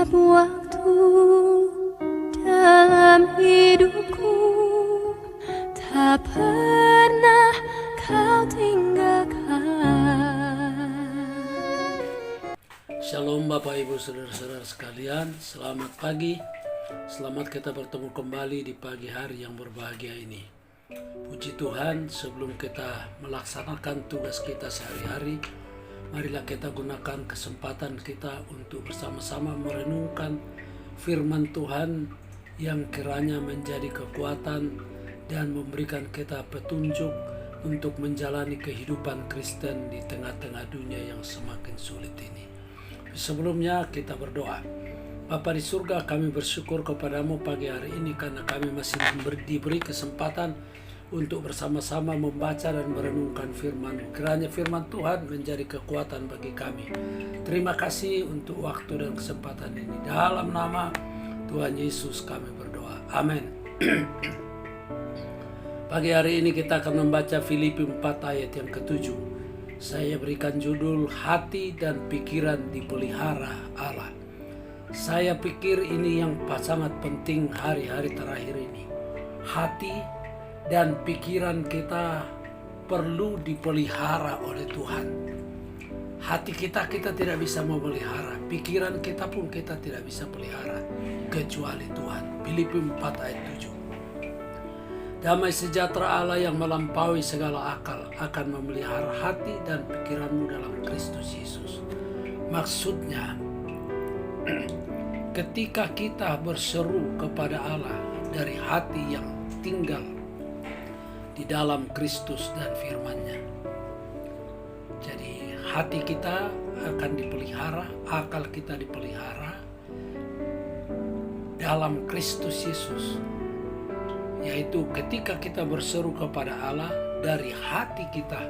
Setiap waktu dalam hidupku tak pernah kau tinggalkan. Shalom Bapak Ibu Saudara-saudara sekalian, selamat pagi. Selamat kita bertemu kembali di pagi hari yang berbahagia ini. Puji Tuhan, sebelum kita melaksanakan tugas kita sehari-hari, marilah kita gunakan kesempatan kita untuk bersama-sama merenungkan firman Tuhan yang kiranya menjadi kekuatan dan memberikan kita petunjuk untuk menjalani kehidupan Kristen di tengah-tengah dunia yang semakin sulit ini. Sebelumnya kita berdoa. Bapa di surga, kami bersyukur kepadamu pagi hari ini karena kami masih diberi kesempatan untuk bersama-sama membaca dan merenungkan firman. Kiranya firman Tuhan menjadi kekuatan bagi kami. Terima kasih untuk waktu dan kesempatan ini. Dalam nama Tuhan Yesus kami berdoa. Amin. Pagi hari ini kita akan membaca Filipi 4 ayat yang ke-7. Saya berikan judul hati dan pikiran dipelihara Allah. Saya pikir ini yang sangat penting hari-hari terakhir ini. Hati dan pikiran kita perlu dipelihara oleh Tuhan. Hati kita tidak bisa memelihara. Pikiran kita pun kita tidak bisa pelihara kecuali Tuhan. Filipi 4 ayat 7. Damai sejahtera Allah yang melampaui segala akal akan memelihara hati dan pikiranmu dalam Kristus Yesus. Maksudnya, ketika kita berseru kepada Allah dari hati yang tinggal di dalam Kristus dan firman-Nya, jadi hati kita akan dipelihara, akal kita dipelihara dalam Kristus Yesus, yaitu ketika kita berseru kepada Allah dari hati kita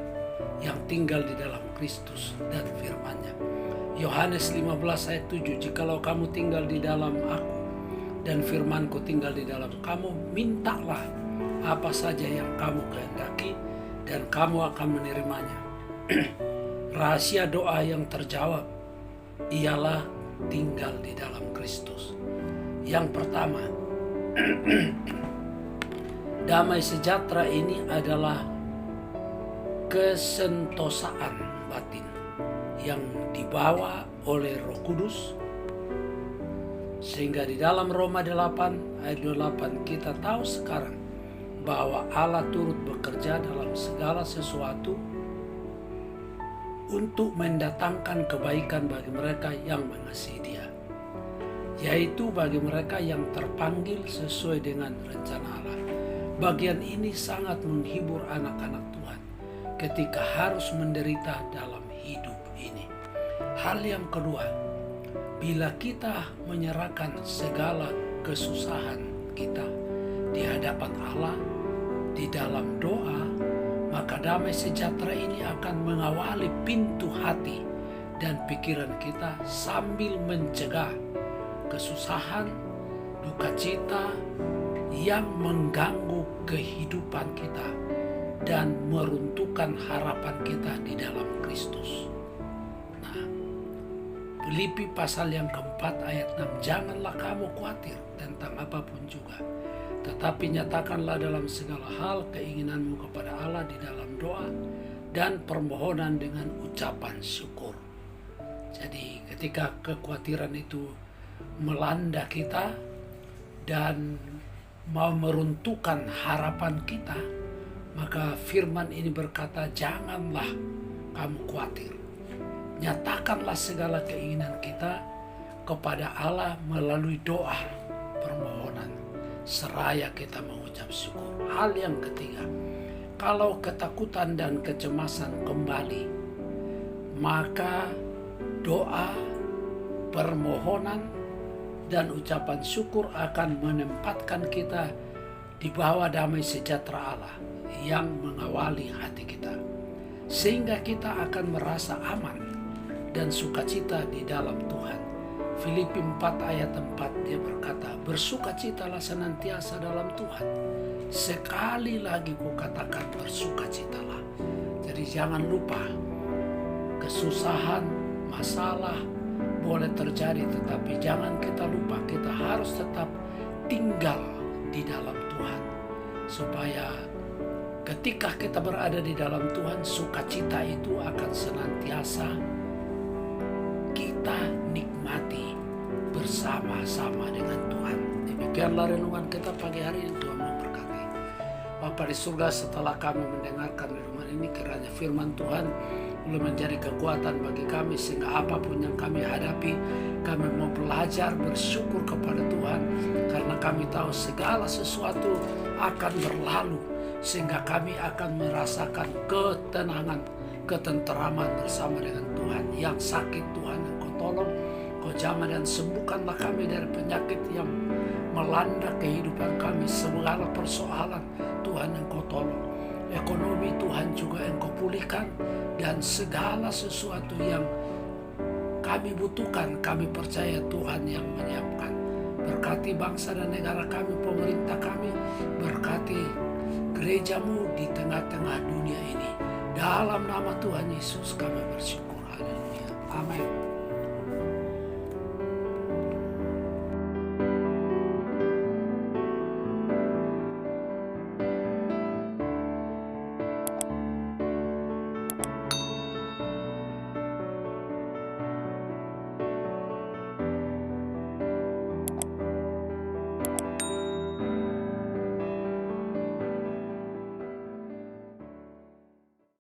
yang tinggal di dalam Kristus dan firman-Nya. Yohanes 15 ayat 7, jikalau kamu tinggal di dalam aku dan firman-Ku tinggal di dalam kamu, mintalah apa saja yang kamu kehendaki dan kamu akan menerimanya. Rahasia doa yang terjawab ialah tinggal di dalam Kristus. Yang pertama, damai sejahtera ini adalah kesentosaan batin yang dibawa oleh Roh Kudus, sehingga di dalam Roma 8 ayat 28 kita tahu sekarang bahwa Allah turut bekerja dalam segala sesuatu untuk mendatangkan kebaikan bagi mereka yang mengasihi Dia, yaitu bagi mereka yang terpanggil sesuai dengan rencana Allah. Bagian ini sangat menghibur anak-anak Tuhan ketika harus menderita dalam hidup ini. Hal yang kedua, bila kita menyerahkan segala kesusahan kita di hadapan Allah di dalam doa, maka damai sejahtera ini akan mengawali pintu hati dan pikiran kita sambil mencegah kesusahan, duka cita yang mengganggu kehidupan kita dan meruntuhkan harapan kita di dalam Kristus. Nah, Filipi pasal yang keempat ayat 6, janganlah kamu khawatir tentang apapun juga, tetapi nyatakanlah dalam segala hal keinginanmu kepada Allah di dalam doa dan permohonan dengan ucapan syukur. Jadi ketika kekhawatiran itu melanda kita dan mau meruntuhkan harapan kita, maka firman ini berkata, janganlah kamu khawatir. Nyatakanlah segala keinginan kita kepada Allah melalui doa, permohonan, seraya kita mengucap syukur. Hal yang ketiga, kalau ketakutan dan kecemasan kembali, maka doa, permohonan, dan ucapan syukur akan menempatkan kita di bawah damai sejahtera Allah yang mengawali hati kita, sehingga kita akan merasa aman dan sukacita di dalam Tuhan. Filipi 4 ayat 4 dia berkata, bersukacitalah senantiasa dalam Tuhan. Sekali lagi kukatakan bersukacitalah. Jadi jangan lupa kesusahan, masalah, boleh terjadi, tetapi jangan kita lupa kita harus tetap tinggal di dalam Tuhan, supaya ketika kita berada di dalam Tuhan, sukacita itu akan senantiasa kita nikmati bersama-sama dengan Tuhan. Demikianlah renungan kita pagi hari ini. Tuhan memberkati. Bapa di surga, setelah kami mendengarkan renungan ini, kiranya firman Tuhan boleh menjadi kekuatan bagi kami, sehingga apapun yang kami hadapi, kami mau belajar bersyukur kepada Tuhan, karena kami tahu segala sesuatu akan berlalu, sehingga kami akan merasakan ketenangan, ketenteraman bersama dengan Tuhan. Yang sakit Tuhan Engkau tolong, Kau jamah dan sembuhkanlah kami dari penyakit yang melanda kehidupan kami. Segala persoalan Tuhan Engkau tolong. Ekonomi Tuhan juga Engkau pulihkan, dan segala sesuatu yang kami butuhkan, kami percaya Tuhan yang menyiapkan. Berkati bangsa dan negara kami, pemerintah kami, berkati gerejamu di tengah-tengah dunia ini. Dalam nama Tuhan Yesus kami bersyukur. Haleluya. Amin.